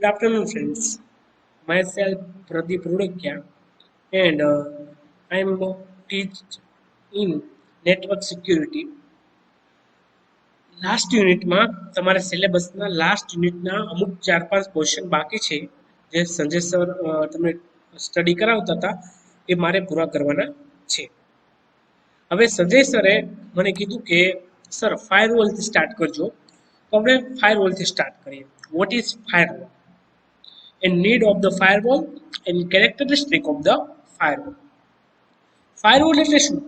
Good afternoon, friends. Myself Pradeep Rudakia, and I am teach in network security. Last યુનિટમાં તમારા સિલેબસના last યુનિટના અમુક 4-5 question બાકી છે જે સંજય સર તમને સ્ટડી કરાવતા હતા એ મારે પૂરા કરવાના છે. હવે સંજય સરે મને કીધું કે સર ફાયરવોલથી સ્ટાર્ટ કરજો, તો આપણે ફાયરવોલથી સ્ટાર્ટ કરીએ. What is firewall and need of the firewall and characteristic of the firewall. Firewall એટલે શું?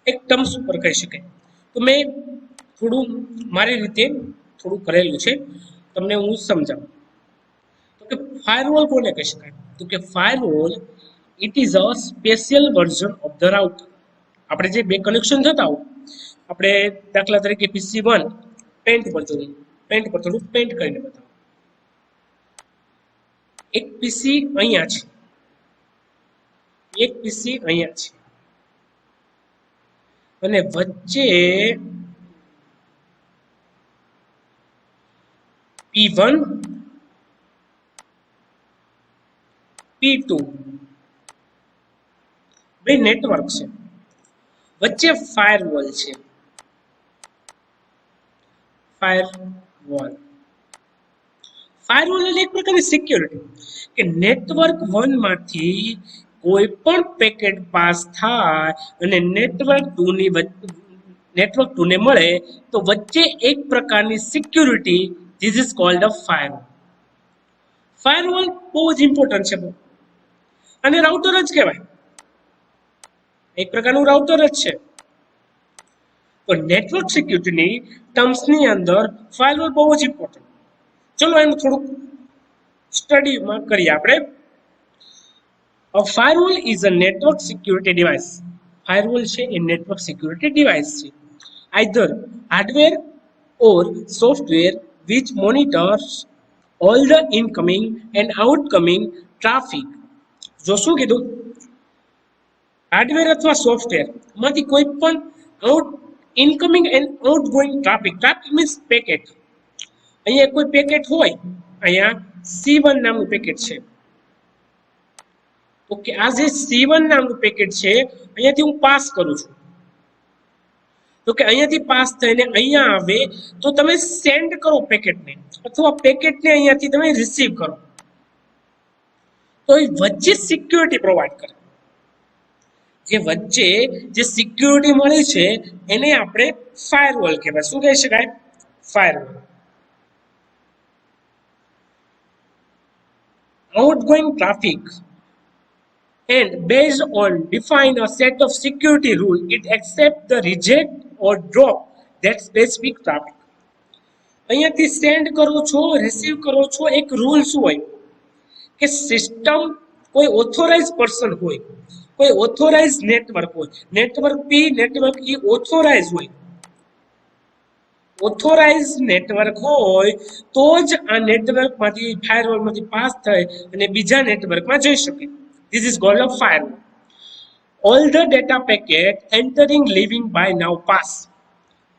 એક ટર્મ્સ ઉપર કહી શકાય. તો મેં થોડું મારી રીતે થોડું કરેલું છે, તમને હું સમજાવું. તો કે ફાયરવોલ કોને કહી શકાય? તો કે firewall it is a special version of the router. આપણે જે બે કનેક્શન થતા હોય, આપણે દાખલા તરીકે PC1 પેન્ટ પર થોડું પેન્ટ કરીને બતાવો. એક પીસી અહીંયા છે, એક પીસી અહીંયા છે, અને વચ્ચે P1 P2 બે નેટવર્ક છે, વચ્ચે ફાયરવોલ છે. ફાયરવોલ એટલે એક પ્રકારની સિક્યોરિટી કે નેટવર્ક 1 માંથી કોઈ પણ પેકેટ પાસ થાય અને નેટવર્ક 2 ને મળે તો વચ્ચે એક પ્રકારની security. This is called a firewall. Firewall બહુ જ ઇમ્પોર્ટન્ટ છે, અને રાઉટર જ કહેવાય, એક પ્રકારનું રાઉટર જ છે. તો નેટવર્ક સિક્યુરિટીની ટર્મ્સની અંદર ફાયરવોલ બહુ જ ઇમ્પોર્ટન્ટ. ચલો એનું થોડુંક સ્ટડીમાં કરીએ આપણે. A firewall is a network security device. Firewall છે એ network security device છે. Either hardware or software which monitors all the incoming and outgoing traffic. જો શું કીધું? હાર્ડવેર અથવા સોફ્ટવેર માંથી કોઈ પણ incoming and outgoing traffic means packet. અહીંયા કોઈ પેકેટ હોય, અહીંયા C1 નામનું પેકેટ છે. ઓકે, આ જે C1 નામનું પેકેટ છે અહીંયાથી હું પાસ કરું છું. તો કે અહીંયાથી પાસ થઈને અહીંયા આવે તો તમે સેન્ડ કરો પેકેટને, અથવા પેકેટને અહીંયાથી તમે રિસીવ કરો, તો એ વચ્ચે સિક્યોરિટી પ્રોવાઈડ કરે. જે વચ્ચે જે સિક્યોરિટી મળી છે એને આપણે ફાયરવોલ કહેવાય. શું કહી શકાય? Firewall. Outgoing traffic and based on define a set of security rule, it accept the reject or drop that specific traffic. અહીંયાથી સેન્ડ કરો છો, રિસીવ કરો છો, એક રૂલ શું હોય કે સિસ્ટમ કોઈ ઓથોરાઇઝ પર્સન હોય, કોઈ ઓથોરાઇઝ નેટવર્ક હોય, નેટવર્ક પી નેટવર્ક ઈ ઓથોરાઇઝ હોય, ઓથોરાઇઝ નેટવર્ક હોય તો જ આ નેટવર્કમાંથી ફાયરવોલમાંથી પાસ થાય અને બીજા નેટવર્કમાં જઈ શકે. This is called a firewall. All the data packet entering leaving by now pass.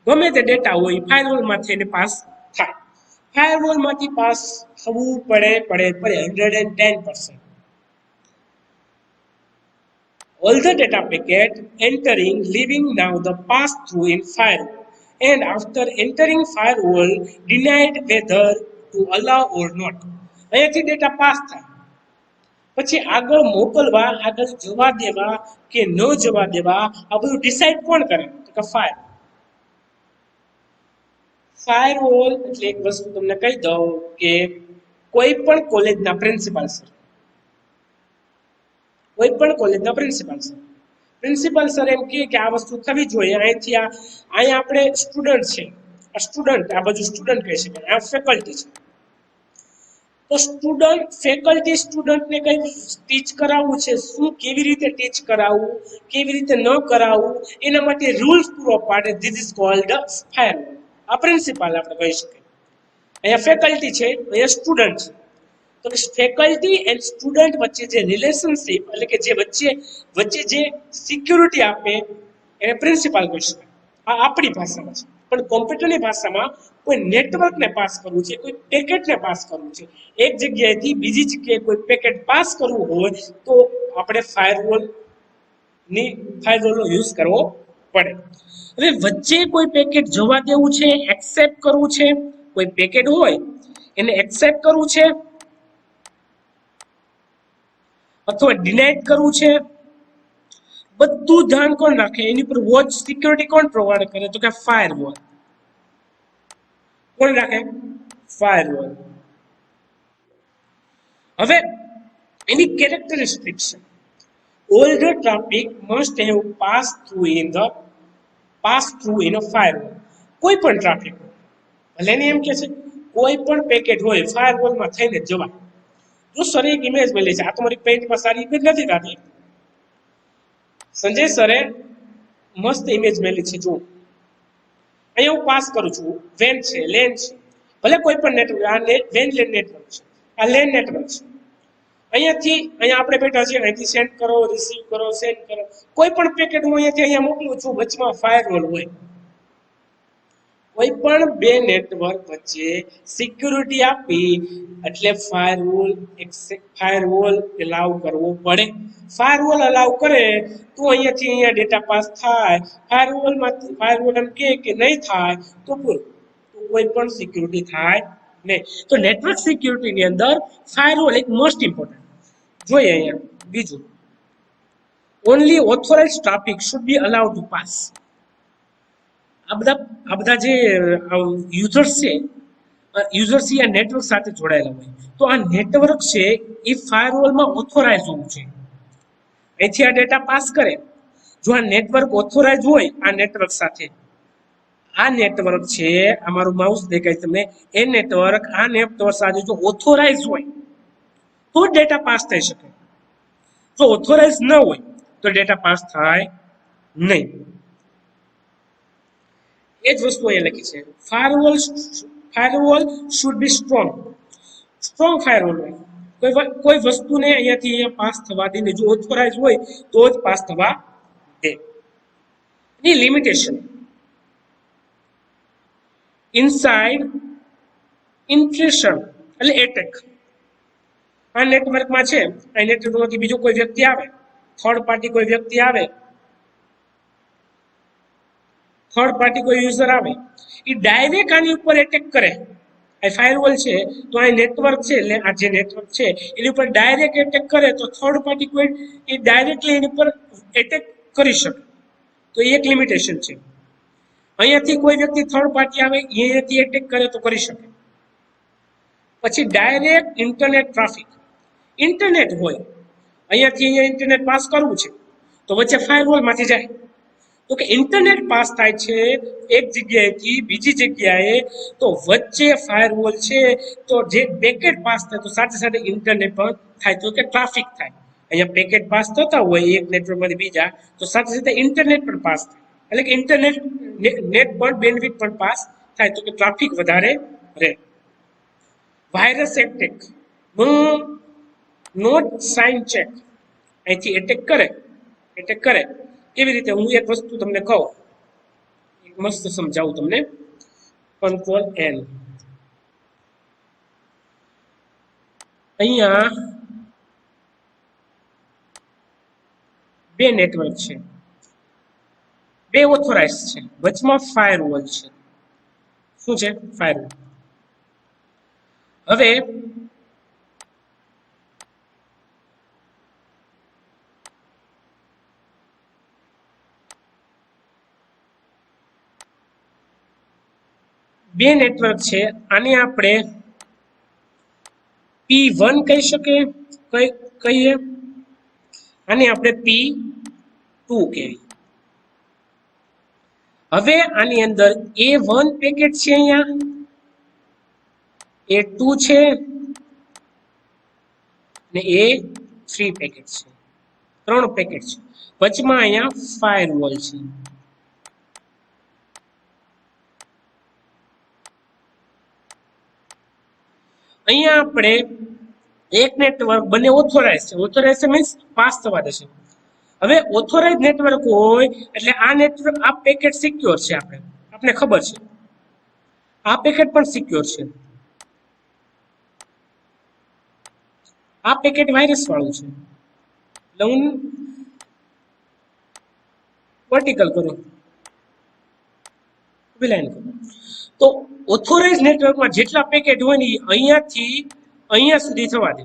ગમે તે ડેટા હોય ફાયરવોલમાંથી એને પાસ થાય. ફાયરવોલમાંથી પાસ થવું પડે 110%. All the data packet entering leaving now the pass through in firewall, and after entering firewall denied whether to allow or not. અહીંયાથી data pass થાય પછી આગળ મોકલવા, આગળ જવા દેવા કે ન જવા દેવા, આ બધું ડિસાઈડ કોણ કરે? તો કે ફાયરવોલ એટલે એક વસ્તુ તમને કહી દઉં કે કોઈ પણ કોલેજના પ્રિન્સિપાલ સર, કોઈ પણ કોલેજના પ્રિન્સિપાલ સર એમ કહે કે આ વસ્તુ થવી જોઈએ. અહીંથી અહીંયા આપણે સ્ટુડન્ટ છે, આ સ્ટુડન્ટ, આ બાજુ સ્ટુડન્ટ કહી શકાય, આ ફેકલ્ટી છે. તો ફેકલ્ટી સ્ટુડન્ટને કંઈ ટીચ કરાવવું છે, શું કેવી રીતે ટીચ કરાવવું, કેવી રીતે ન કરાવવું, એના માટે રૂલ્સ પૂરો પાડે. This is called firewall. આ પ્રિન્સિપાલ આપણે કહી શકીએ. અહીંયા ફેકલ્ટી છે, અહીંયા સ્ટુડન્ટ છે. તો કે ફેકલ્ટી એન્ડ સ્ટુડન્ટ વચ્ચે જે રિલેશનશિપ, એટલે કે જે વચ્ચે જે સિક્યુરિટી આપે એને પ્રિન્સિપાલ કહી શકાય. આ આપણી ભાષામાં છે, પણ કોમ્પ્યુટરની ભાષામાં કોઈ નેટવર્કને પાસ કરવું છે, કોઈ પેકેટને પાસ કરવું છે, એક જગ્યાએથી બીજી જગ્યાએ કોઈ પેકેટ પાસ કરવું હોય તો આપણે ફાયરવોલનો યુઝ કરવો પડે. હવે વચ્ચે કોઈ પેકેટ જવા દેવું છે, એક્સેપ્ટ કરવું છે, કોઈ પેકેટ હોય એને એક્સેપ્ટ કરવું છે અથવા ડિનાઇટ કરવું છે, બધું ધ્યાન કોણ રાખે, એની પર વોચ સિક્યોરિટી કોણ પ્રોવાઈડ કરે, તો કે ફાયરવોલ. કોણ રાખે? ફાયરવોલ. હવે એની કેરેક્ટરિસ્ટિક છે, all the traffic must have pass through in a firewall. કોઈ પણ ટ્રાફિક ભલે ને એમ કે છે કોઈ પણ પેકેટ હોય ફાયરવોલમાં થઈને જવાય. જો સર એક ઇમેજ મળી છે, આ તમારી પેન્ટમાં સારી ઇમેજ નથી થતી, સંજય સરે મસ્ત ઇમેજ મેલી છે. જો અહીંયા હું પાસ કરું છું, વેન છે, લેન છે, ભલે કોઈ પણ નેટવર્ક, આ વેન લેન નેટવર્ક છે, આ લેન નેટવર્ક છે. અહીંયા આપણે બેઠા છીએ, અહીંથી સેન્ડ કરો, રિસીવ કરો, સેન્ડ કરો, કોઈ પણ પેકેટ હું અહીંયાથી અહીંયા મોકલું છું, વચમાં ફાયરવોલ હોય. કોઈ પણ બે નેટવર્ક વચ્ચે સિક્યુરિટી આપી એટલે ફાયરવોલ અલાઉ કરવો પડે. ફાયરવોલ અલાઉ કરે તો અહીંયાથી અહીંયા ડેટા પાસ થાય. ફાયરવોલ એમ કે નહીં થાય તો કોઈ પણ સિક્યુરિટી થાય નહીં. તો નેટવર્ક સિક્યુરિટીની અંદર ફાયરવોલ એક મોસ્ટ ઇમ્પોર્ટન્ટ. જોઈએ અહીંયા બીજું, only authorized traffic should be allowed to pass. આ બધા જે યુઝર્સ છે, યુઝર્સ આ નેટવર્ક સાથે જોડાયેલા હોય, તો આ નેટવર્ક છે એ ફાયરવોલમાં ઓથોરાઇઝ હોવું જોઈએ. અહીંથી આ ડેટા પાસ કરે, જો આ નેટવર્ક ઓથોરાઇઝ હોય આ નેટવર્ક સાથે, આ નેટવર્ક છે, અમારું માઉસ દેખાય તમને, એ નેટવર્ક આ નેટવર્ક સાથે જો ઓથોરાઇઝ હોય તો ડેટા પાસ થઈ શકે. જો ઓથોરાઇઝ ન હોય તો ડેટા પાસ થાય નહીં. એ જ વસ્તુ અહીંયા લખી છે, firewall should be strong. Strong firewall હોય, કોઈ વસ્તુને અહીંયાથી અહીંયા પાસ થવા દે, જો ઓથોરાઇઝ હોય તો જ પાસ થવા દે. એની લિમિટેશન, ઇનસાઇડ ઇન્ટ્રેશન એટલે એટેક. આ નેટવર્કમાં છે, આ નેટવર્કમાંથી બીજો કોઈ વ્યક્તિ આવે, થર્ડ પાર્ટી કોઈ વ્યક્તિ આવે, થર્ડ પાર્ટી કોઈ યુઝર આવે, એ ડાયરેક્ટ આની ઉપર એટેક કરે. આ ફાયરવોલ છે તો આ નેટવર્ક છે, એટલે આ જે નેટવર્ક છે એની ઉપર ડાયરેક્ટ એટેક કરે તો થર્ડ પાર્ટી કોઈ એ ડાયરેક્ટલી એની ઉપર એટેક કરી શકે. તો એ એક લિમિટેશન છે. અહીંયાથી કોઈ વ્યક્તિ થર્ડ પાર્ટી આવે, અહીંયાથી એટેક કરે તો કરી શકે. પછી ડાયરેક્ટ ઇન્ટરનેટ ટ્રાફિક. ઇન્ટરનેટ હોય, અહીંયાથી અહીંયા ઇન્ટરનેટ પાસ કરવું છે તો વચ્ચે ફાયરવોલમાંથી જાય, તો કે ઇન્ટરનેટ પાસ થાય છે એક જગ્યાએથી બીજી જગ્યાએ, તો વચ્ચે ફાયરવોલ છે, તો જે પેકેટ પાસ થાય તો સાથે સાથે ઇન્ટરનેટ પણ થાય, તો કે ટ્રાફિક થાય. અહીંયા પેકેટ પાસ થતા હોય એક નેટવર્કમાંથી બીજા, તો સાથે સાથે ઇન્ટરનેટ પણ પાસ થાય, એટલે કે ઇન્ટરનેટ નેટ પણ બેન્ડવિડ્થ પણ પાસ થાય, તો કે ટ્રાફિક વધારે રહે. Virus attack, not sign check, અહીંથી એટેક કરે. કેવી રીતે? હું એક વસ્તુ તમને કહું, એક મસ્ત સમજાવું તમને. કંટ્રોલ એન, અહીંયા બે નેટવર્ક છે, બે ઓથોરાઇઝ છે, વચમાં ફાયરવોલ છે. શું છે? ફાયરવોલ. હવે બે નેટવર્ક છે, આને આપણે P1 કહી શકીએ, કહીએ, આને આપણે P2 કહીએ. હવે આની અંદર A1 પેકેટ છે, અહીંયા A2 છે ને A3 પેકેટ છે, 3 પેકેટ છે. વચમાં અહીંયા ફાયરવોલ છે. અહીંયા આપણે એક નેટવર્ક બંને ઓથોરાઇઝ છે, ઓથોરાઇઝ મીન્સ પાસ થવા દેશે. હવે ઓથોરાઇઝ નેટવર્ક હોય એટલે આ નેટવર્ક આ પેકેટ સિક્યોર છે, આપણે ખબર છે આ પેકેટ પણ સિક્યોર છે, આ પેકેટ વાયરસ વાળું છે. એટલે હું વર્ટિકલ કરું, લાઈન કરું, તો ઓથોરાઇઝ નેટવર્કમાં જેટલા પેકેટ હોય ને અહીંયાથી અહીંયા સુધી જવા દે.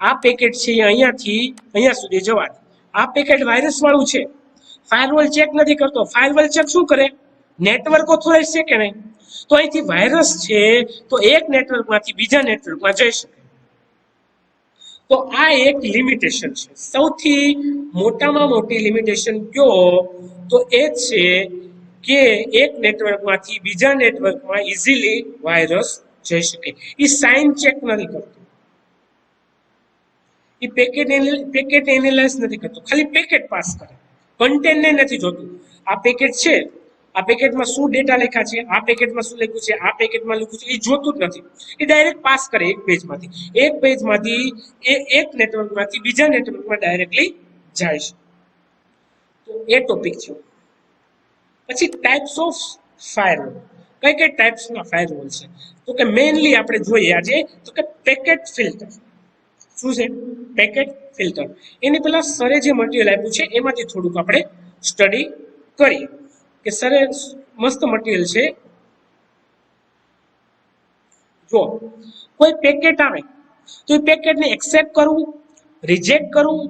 આ પેકેટ છે અહીંયાથી અહીંયા સુધી જવા દે. આ પેકેટ વાયરસ વાળું છે, ફાયરવોલ ચેક નથી કરતો. ફાયરવોલ ચેક શું કરે? નેટવર્ક ઓથોરાઇઝ છે કે નહીં. તો અહીંથી વાયરસ છે તો એક નેટવર્કમાંથી બીજા નેટવર્કમાં જઈ શકે. તો આ એક લિમિટેશન છે, સૌથી મોટામાં મોટી લિમિટેશન કયો તો એ છે કે એક નેટવર્કમાંથી બીજા નેટવર્કમાં ઇઝીલી વાયરસ જઈ શકે. એ સાઇન ચેક નથી કરતો, એ પેકેટ એનાલાઇઝ નથી કરતો, ખાલી પેકેટ પાસ કરે, કન્ટેન્ટને નથી જોતું. આ પેકેટ છે, આ પેકેટમાં શું ડેટા લખ્યા છે, આ પેકેટમાં શું લખ્યું છે, આ પેકેટમાં લખ્યું છે, એ જોતું જ નથી. એ ડાયરેક્ટ પાસ કરે એક પેજમાંથી એ એક નેટવર્કમાંથી બીજા નેટવર્કમાં ડાયરેક્ટલી જાય છે. તો એ ટોપિક છે. પછી ટાઈપ્સ ઓફ ફાયરવોલ. કઈ કઈ ટાઈપ્સના ફાયરવોલ છે તો કે મેઇનલી આપણે જોઈએ આજે તો કે પેકેટ ફિલ્ટર. શું છે પેકેટ ફિલ્ટર? એની પહેલા સરે જે મટીરિયલ આપ્યું છે એમાંથી થોડુંક આપણે સ્ટડી કરીએ કે સરે મસ્ત મટીરિયલ છે. જો કોઈ પેકેટ આવે તો એ પેકેટને એક્સેપ્ટ કરવું, રિજેક્ટ કરવું,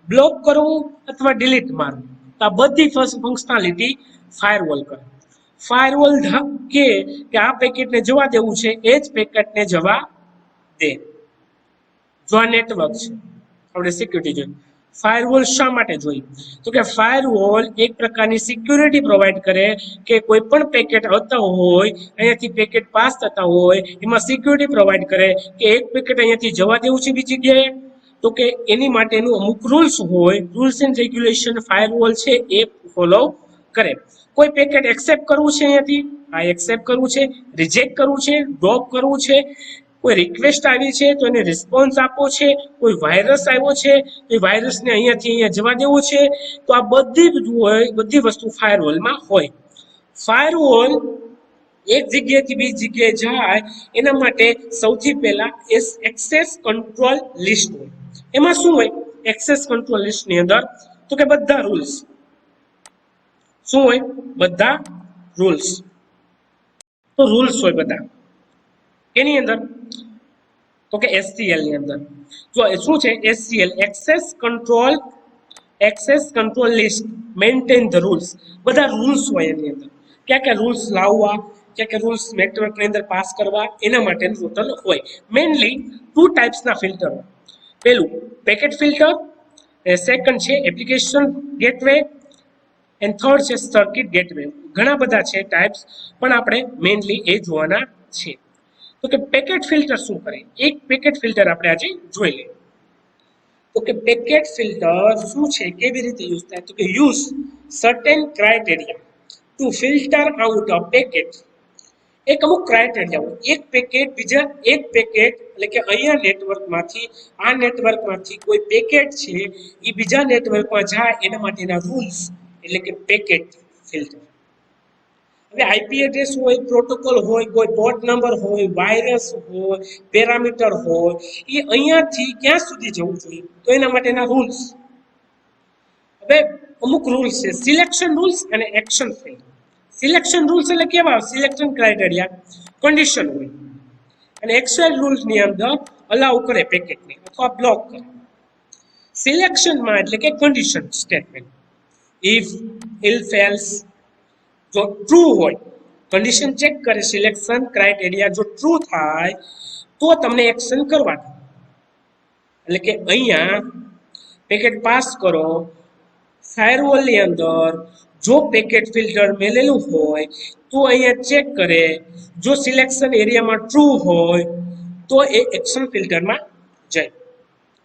બ્લોક કરવું અથવા ડિલીટ મારવું, તો આ બધી ફંક્શનાલિટી ફાયરવોલ કરે. ફાયરવોલ કે આ પેકેટને જવા દેવું છે એ જ પેકેટને જવા દે. જો આ નેટવર્ક છે, આપણે સિક્યુરિટી જોઈએ. ફાયરવોલ શા માટે જોઈએ તો કે ફાયરવોલ એક પ્રકારની સિક્યુરિટી પ્રોવાઈડ કરે કે કોઈ પણ પેકેટ આવતા હોય, અહીંયાથી પેકેટ પાસ થતા હોય, એમાં સિક્યુરિટી પ્રોવાઈડ કરે કે એક પેકેટ અહીંયાથી જવા દેવું છે બીજી જગ્યાએ, તો કે એની માટેનું અમુક રૂલ્સ હોય, રૂલ્સ એન્ડ રેગ્યુલેશન ફાયરવોલ છે એ ફોલો કરે. કોઈ પેકેટ એક્સેપ્ટ કરવું છે અહીંયાથી, આ એક્સેપ્ટ કરવું છે, રિજેક્ટ કરવું છે, ડ્રોપ કરવું છે, કોઈ રિક્વેસ્ટ આવી છે તો એને રિસ્પોન્સ આપવો છે, કોઈ વાયરસ આવ્યો છે તો એ વાયરસને અહીંયાથી અહીંયા જવા દેવો છે, તો આ બધી વસ્તુ ફાયરવોલમાં હોય. ફાયરવોલ એક જગ્યાએથી બીજી જગ્યાએ જાય એના માટે સૌથી પહેલા એક્સેસ કંટ્રોલ લિસ્ટ હોય. એમાં શું હોય એક્સેસ કંટ્રોલ લિસ્ટની અંદર તો કે બધા રૂલ્સ. શું હોય? બધા રૂલ્સ. તો રૂલ્સ હોય બધા એની અંદર તો કે SCL ની અંદર. જો શું છે SCL, access control list, maintain the rules. બધા રૂલ્સ હોય એની અંદર, ક્યાં રૂલ્સ લાવવા, ક્યાં રૂલ્સ નેટવર્કની અંદર પાસ કરવા, એના માટેનું ટોટલ હોય. મેઇનલી 2 ટાઈપ્સના ફિલ્ટર હોય. પહેલું પેકેટ ફિલ્ટર, સેકન્ડ છે એપ્લિકેશન ગેટવે, એન્ડ થર્ડ છે સર્કિટ ગેટવે. ઘણા બધા છે ટાઈપ્સ, પણ આપણે મેઇનલી એ જોવાના છે. તો કે પેકેટ ફિલ્ટર શું કરે? એક પેકેટ ફિલ્ટર આપણે આજે જોઈ લઈએ. તો કે પેકેટ ફિલ્ટર શું છે, કેવી રીતે યુઝ થાય? તો કે use certain criteria to filter out a packet. એક અમુક ક્રાઇટેરિયા હોય. એક પેકેટ એટલે કે અહીંયા નેટવર્કમાંથી આ નેટવર્કમાંથી કોઈ પેકેટ છે એ બીજા નેટવર્કમાં જાય એના માટેના રૂલ્સ એટલે કે પેકેટ ફિલ્ટર. હવે આઈપી એડ્રેસ હોય, પ્રોટોકોલ હોય, કોઈ પોર્ટ નંબર હોય, વાયરસ હોય, પેરામીટર હોય, એ અહીંયાથી ક્યાં સુધી જવું જોઈએ તો એના માટેના રૂલ્સ. હવે અમુક રૂલ્સ છે સિલેક્શન રૂલ્સ અને એક્શન ફિલ્ટર. સિલેક્શન રૂલ્સ એટલે કેવા? સિલેક્શન ક્રાઇટેરિયા, કન્ડિશન હોય, અને એક્શન રૂલ્સની અંદર અલાઉ કરે પેકેટને અથવા બ્લોક કરે. સિલેક્શનમાં એટલે કે condition statement, if, if else. જો ટ્રુ હોય, કન્ડિશન ચેક કરે, સિલેક્શન ક્રાઇટેરિયા જો ટ્રુ થાય તો તમને એક્શન કરવાનું. એટલે કે અહીંયા પેકેટ પાસ કરો, ફાયરવોલની અંદર જો પેકેટ ફિલ્ટર મેલેલું હોય તો અહીંયા ચેક કરે, જો સિલેક્શન એરિયામાં ટ્રુ હોય તો એ એક્શન ફિલ્ટરમાં જાય.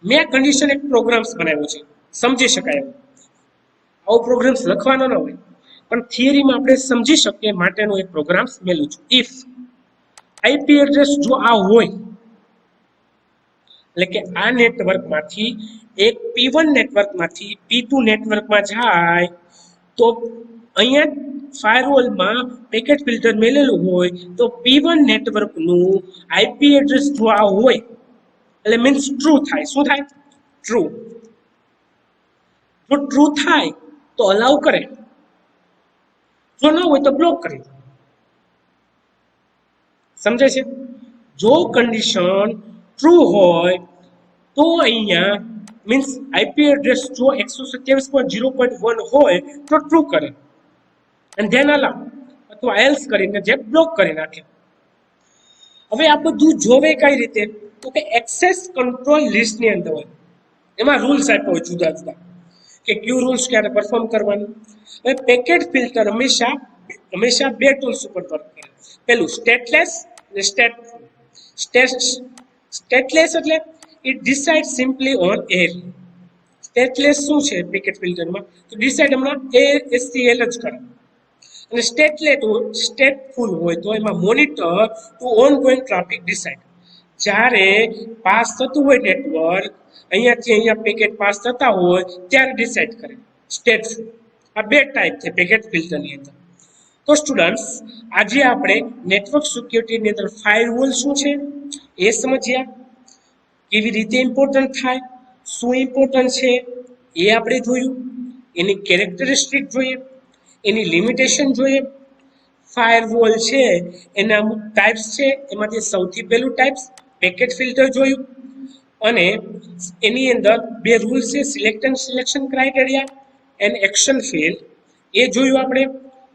મેં આ કન્ડિશન એક પ્રોગ્રામ્સ બનાવ્યો છે, સમજી શકાય એવું. આવો પ્રોગ્રામ્સ લખવાનો ન હોય પણ થિયરીમાં આપણે સમજી શકીએ માટેનું એક પ્રોગ્રામ્સ મેલું છું. ઇફ આઈપી એડ્રેસ જો આ હોય એટલે કે આ નેટવર્કમાંથી એક P1 નેટવર્કમાંથી P2 નેટવર્કમાં જાય તો અહીંયા ફાયરવોલમાં પેકેટ ફિલ્ટર મેલેલું હોય તો P1 નેટવર્કનું આઈપી એડ્રેસ જો આ હોય એટલે મીન્સ ટ્રુ થાય. શું થાય? ટ્રુ. જો ટ્રુ થાય તો અલાઉ કરે, જો ન હોય તો બ્લોક કરી દે. સમજે છે? જો કન્ડિશન ટ્રુ હોય તો અહીંયા મીન્સ આઈપી એડ્રેસ જો 127.0.1 હોય તો ટ્રુ કરે અને ધેન અલાઉ અથવા એલ્સ કરીને જે બ્લોક કરી નાખે. હવે આ બધું જોવે કઈ રીતે? તો કે એક્સેસ કંટ્રોલ લિસ્ટની અંદર હોય, એમાં રૂલ્સ આપ્યા હોય જુદા જુદા કે ક્યુ રૂલ્સ ક્યારે પરફોર્મ કરવાનું. હવે પેકેટ ફિલ્ટર હંમેશા બે ટૂલ્સ ઉપર વર્ક કરે. પેલું સ્ટેટલેસ અને સ્ટેટફુલ. સ્ટેટલેસ એટલે it decide simply on air. Stateless શું છે પેકેટ ફિલ્ટરમાં? તો ડિસાઇડ હમણાં ASCL જ કરે. અને સ્ટેટફુલ હોય તો એમાં monitor to ongoing traffic decide. જ્યારે પાસ થતું હોય નેટવર્ક, અહીંયાથી અહીંયા પેકેટ પાસ થતા હોય ત્યારે ડિસાઇડ કરે સ્ટેટફુલ. આ બે ટાઈપ છે પેકેટ ફિલ્ટરની અંદર. તો સ્ટુડન્ટ્સ, આજે આપણે નેટવર્ક સિક્યુરિટીની અંદર ફાયરવોલ શું છે એ સમજ્યા, કેવી રીતે ઇમ્પોર્ટન્ટ થાય, શું ઇમ્પોર્ટન્ટ છે એ આપણે જોયું, એની કેરેક્ટરિસ્ટિક જોઈએ, એની લિમિટેશન જોઈએ. ફાયરવોલ છે એના અમુક ટાઈપ્સ છે, એમાંથી સૌથી પહેલું ટાઈપ્સ પેકેટ ફિલ્ટર જોયું અને એની અંદર બે રૂલ્સ છે, select and selection criteria and action fail, એ જોયું આપણે.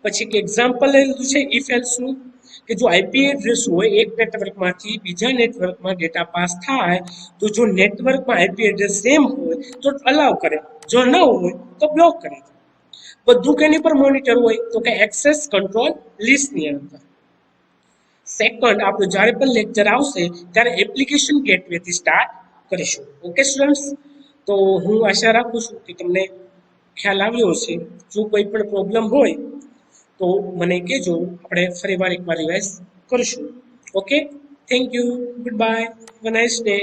પછી એક એક્ઝામ્પલ લઈ લીધું છે ઇફ એલ્સનું, કે જો આઈપી એડ્રેસ હોય એક નેટવર્કમાંથી બીજા નેટવર્કમાં ડેટા પાસ થાય તો જો નેટવર્કમાં આઈપી એડ્રેસ સેમ હોય તો અલાઉ કરે, જો ન હોય તો બ્લોક કરે. બધું કેની પર મોનિટર હોય? તો કે એક્સેસ કંટ્રોલ લિસ્ટની અંદર. સેકન્ડ, આપણું જ્યારે પણ લેક્ચર આવશે ત્યારે એપ્લિકેશન ગેટવેથી સ્ટાર્ટ કરીશું. ઓકે સ્ટુડન્ટ્સ, તો હું આશા રાખું છું કે તમને ખ્યાલ આવ્યો હશે. જો કોઈ પણ પ્રોબ્લેમ હોય તો મને કહેજો, આપણે ફરીવાર એકવાર રિવાઇઝ કરીશું. Okay, thank you, good bye, have a nice day.